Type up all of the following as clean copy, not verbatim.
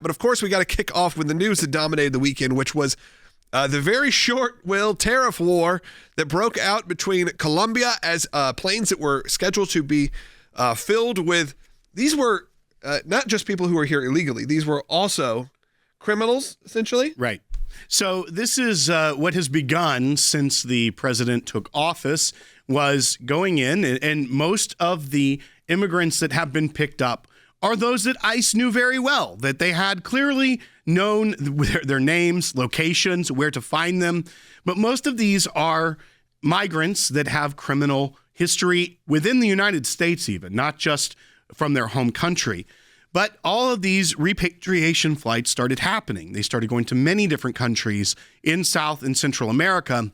But of course, we got to kick off with the news that dominated the weekend, which was the very short-lived tariff war that broke out between Colombia as planes that were scheduled to be filled with. These were not just people who were here illegally. These were also criminals, essentially. Right. So this is what has begun since the president took office, was going in, and most of the immigrants that have been picked up are those that ICE knew very well, that they had clearly known their names, locations, where to find them. But most of these are migrants that have criminal history within the United States even, not just from their home country. But all of these repatriation flights started happening. They started going to many different countries in South and Central America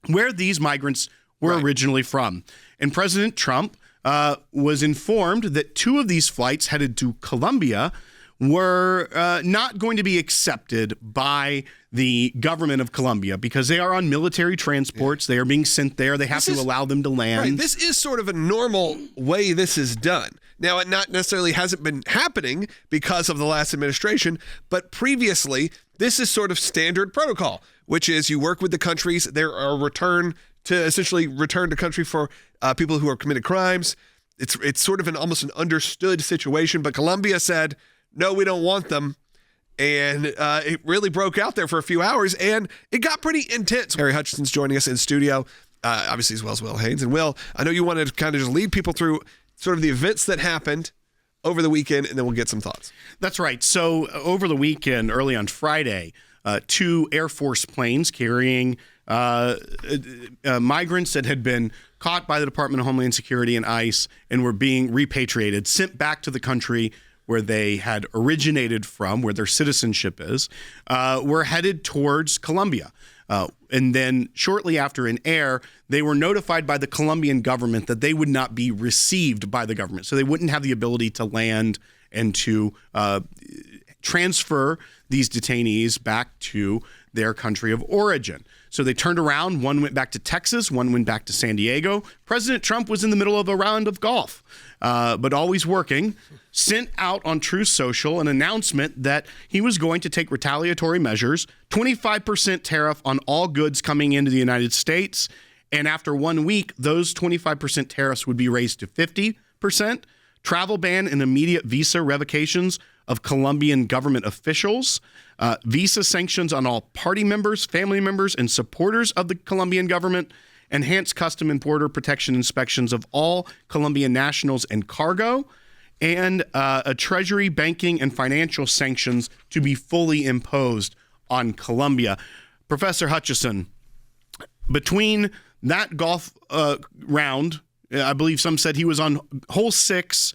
where these migrants were originally from. And President Trump was informed that 2 of these flights headed to Colombia were not going to be accepted by the government of Colombia because they are on military transports. They are being sent there. They have to allow them to land. Right. This is sort of a normal way this is done. Now, it not necessarily hasn't been happening because of the last administration, but previously, this is sort of standard protocol, which is you work with the countries. There are return to country for people who have committed crimes. It's sort of almost an understood situation, but Colombia said, no, we don't want them. And it really broke out there for a few hours, and it got pretty intense. Harry Hutchinson's joining us in studio, obviously, as well as Will Haynes. And Will, I know you wanted to kind of just lead people through sort of the events that happened over the weekend, and then we'll get some thoughts. That's right. So over the weekend, early on Friday, 2 Air Force planes carrying migrants that had been caught by the Department of Homeland Security and ICE and were being repatriated, sent back to the country where they had originated from, where their citizenship is, were headed towards Colombia. And then shortly after in air, they were notified by the Colombian government that they would not be received by the government. So they wouldn't have the ability to land and to transfer these detainees back to their country of origin. So they turned around. One went back to Texas. One went back to San Diego. President Trump was in the middle of a round of golf, but always working, sent out on Truth Social an announcement that he was going to take retaliatory measures, 25% tariff on all goods coming into the United States. And after 1 week, those 25% tariffs would be raised to 50%, travel ban and immediate visa revocations of Colombian government officials, visa sanctions on all party members, family members, and supporters of the Colombian government, enhanced custom and border protection inspections of all Colombian nationals and cargo, and a treasury, banking, and financial sanctions to be fully imposed on Colombia. Professor Hutchison, between that golf round, I believe some said he was on hole 6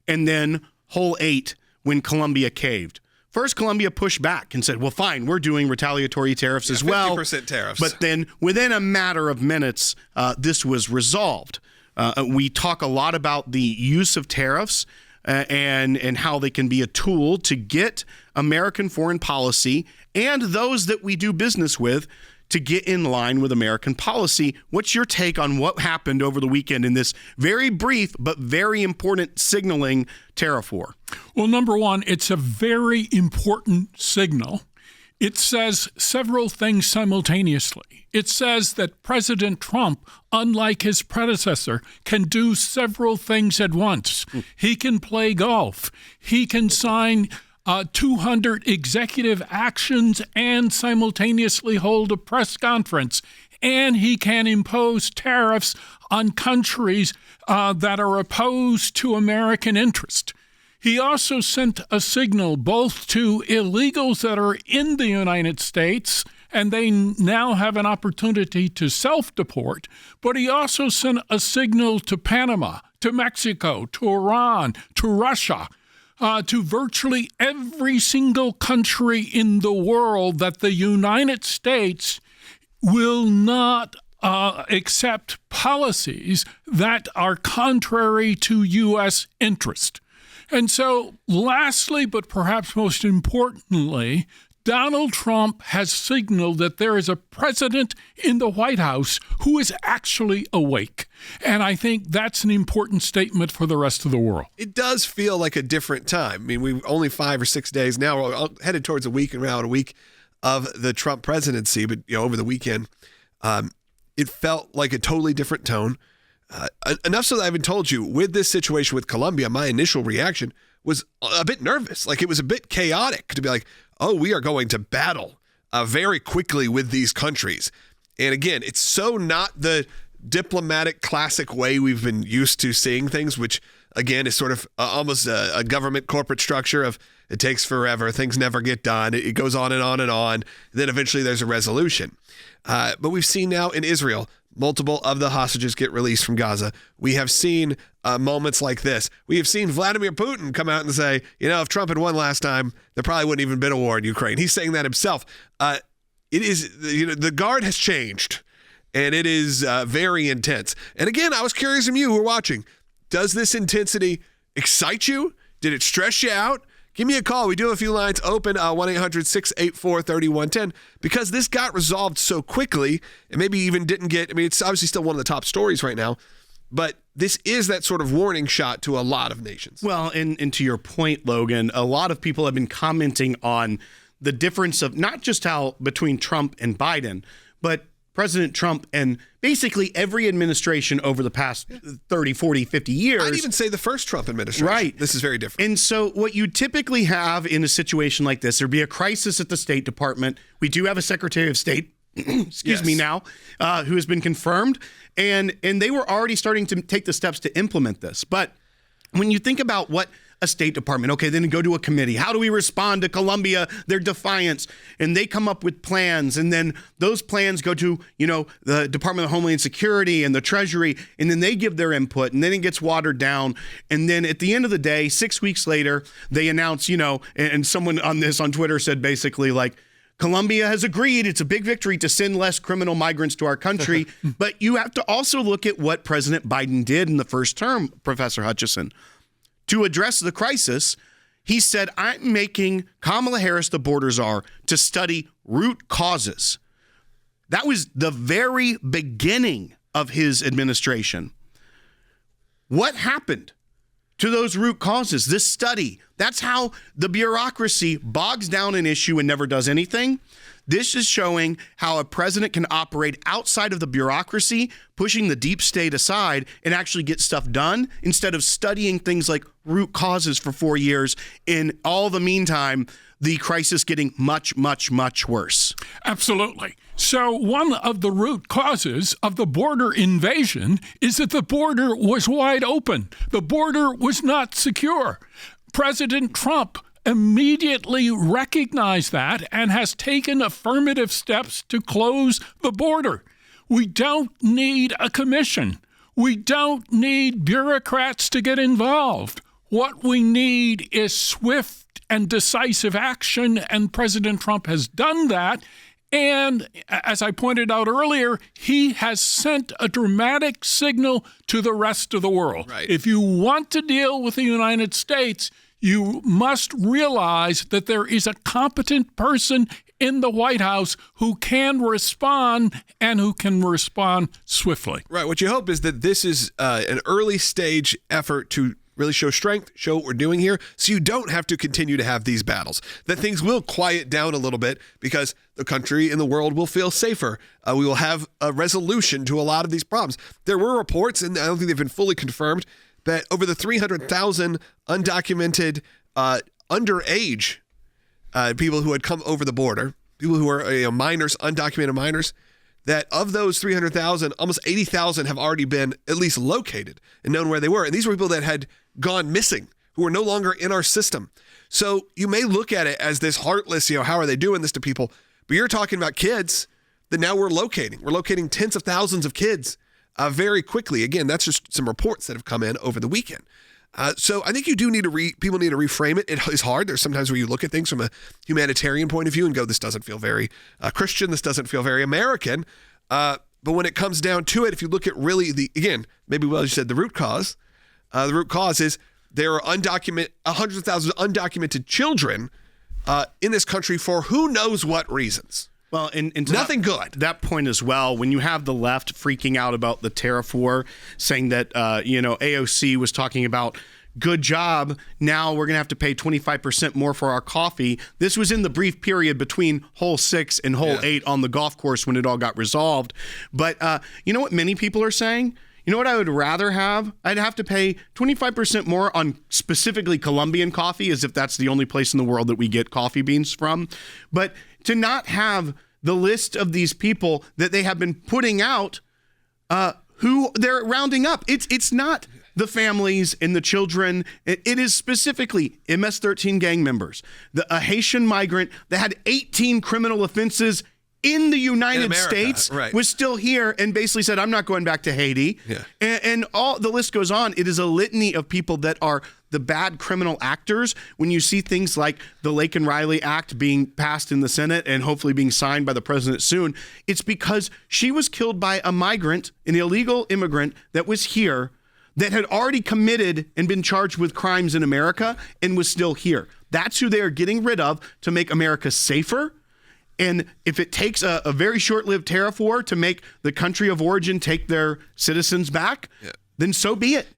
and then hole 8 when Colombia caved. First, Colombia pushed back and said, well, fine, we're doing retaliatory tariffs as well. 50% tariffs. But then within a matter of minutes, this was resolved. We talk a lot about the use of tariffs and how they can be a tool to get American foreign policy and those that we do business with to get in line with American policy. What's your take on what happened over the weekend in this very brief but very important signaling tariff war? Well, number one, it's a very important signal. It says several things simultaneously. It says that President Trump, unlike his predecessor, can do several things at once. He can play golf. He can sign 200 executive actions and simultaneously hold a press conference. And he can impose tariffs on countries that are opposed to American interest. He also sent a signal both to illegals that are in the United States, and they now have an opportunity to self-deport, but he also sent a signal to Panama, to Mexico, to Iran, to Russia, to virtually every single country in the world that the United States will not accept policies that are contrary to U.S. interest. And so, lastly, but perhaps most importantly, Donald Trump has signaled that there is a president in the White House who is actually awake. And I think that's an important statement for the rest of the world. It does feel like a different time. I mean, we're only 5 or 6 days now. We're headed towards a week and around a week of the Trump presidency. But, over the weekend, it felt like a totally different tone. Enough so that I even told you, with this situation with Colombia, my initial reaction was a bit nervous. Like, it was a bit chaotic to be like, oh, we are going to battle very quickly with these countries. And again, it's so not the diplomatic classic way we've been used to seeing things, which again is sort of almost a government corporate structure of it takes forever, things never get done, it goes on and on and on, then eventually there's a resolution. But we've seen now in Israel, multiple of the hostages get released from Gaza. We have seen moments like this. We have seen Vladimir Putin come out and say, if Trump had won last time, there probably wouldn't even been a war in Ukraine. He's saying that himself. It is, the guard has changed, and it is very intense. And again, I was curious from you who are watching, does this intensity excite you? Did it stress you out? Give me a call. We do have a few lines open, 1-800-684-3110, because this got resolved so quickly and maybe even didn't get, it's obviously still one of the top stories right now, but this is that sort of warning shot to a lot of nations. Well, and to your point, Logan, a lot of people have been commenting on the difference of not just how between Trump and Biden, but President Trump and basically every administration over the past 30, 40, 50 years. I'd even say the first Trump administration. Right. This is very different. And so what you typically have in a situation like this, there'd be a crisis at the State Department. We do have a Secretary of State, excuse me now, who has been confirmed. And they were already starting to take the steps to implement this. But when you think about what a State Department, okay, then go to a committee. How do we respond to Colombia, their defiance? And they come up with plans. And then those plans go to, the Department of Homeland Security and the Treasury. And then they give their input. And then it gets watered down. And then at the end of the day, 6 weeks later, they announce, and someone on Twitter said basically like, Colombia has agreed it's a big victory to send less criminal migrants to our country. But you have to also look at what President Biden did in the first term, Professor Hutchison. To address the crisis, he said, I'm making Kamala Harris the border czar to study root causes. That was the very beginning of his administration. What happened to those root causes? This study, that's how the bureaucracy bogs down an issue and never does anything. This is showing how a president can operate outside of the bureaucracy, pushing the deep state aside and actually get stuff done instead of studying things like root causes for 4 years. In all the meantime, the crisis getting much, much, much worse. Absolutely. So one of the root causes of the border invasion is that the border was wide open. The border was not secure. President Trump immediately recognized that and has taken affirmative steps to close the border. We don't need a commission. We don't need bureaucrats to get involved. What we need is swift and decisive action, and President Trump has done that. And as I pointed out earlier, he has sent a dramatic signal to the rest of the world. Right. If you want to deal with the United States, you must realize that there is a competent person in the White House who can respond and who can respond swiftly. Right. What you hope is that this is an early stage effort to really show strength, show what we're doing here, so you don't have to continue to have these battles, that things will quiet down a little bit because the country and the world will feel safer. We will have a resolution to a lot of these problems. There were reports, and I don't think they've been fully confirmed, that over the 300,000 undocumented underage people who had come over the border, people who are minors, undocumented minors, that of those 300,000, almost 80,000 have already been at least located and known where they were. And these were people that had gone missing, who are no longer in our system. So you may look at it as this heartless, how are they doing this to people? But you're talking about kids that now we're locating. We're locating tens of thousands of kids very quickly. Again, that's just some reports that have come in over the weekend. So I think you do need to people need to reframe it. It is hard. There's sometimes where you look at things from a humanitarian point of view and go, this doesn't feel very Christian. This doesn't feel very American. But when it comes down to it, if you look at really maybe you said the root cause is there are 100,000 undocumented children in this country for who knows what reasons. Well, and to Nothing good. That point as well, when you have the left freaking out about the tariff war, saying that, AOC was talking about, good job, now we're going to have to pay 25% more for our coffee. This was in the brief period between hole 6 and hole 8 on the golf course when it all got resolved. But you know what many people are saying? You know what I would rather have? I'd have to pay 25% more on specifically Colombian coffee, as if that's the only place in the world that we get coffee beans from. But to not have the list of these people that they have been putting out, who they're rounding up. It's not the families and the children. It is specifically MS-13 gang members, a Haitian migrant that had 18 criminal offenses in the United States, right, was still here and basically said, I'm not going back to Haiti. Yeah. And all the list goes on. It is a litany of people that are the bad criminal actors. When you see things like the Lake and Riley Act being passed in the Senate and hopefully being signed by the president soon, it's because she was killed by a migrant, an illegal immigrant that was here, that had already committed and been charged with crimes in America and was still here. That's who they are getting rid of to make America safer. And if it takes a very short-lived tariff war to make the country of origin take their citizens back, then so be it.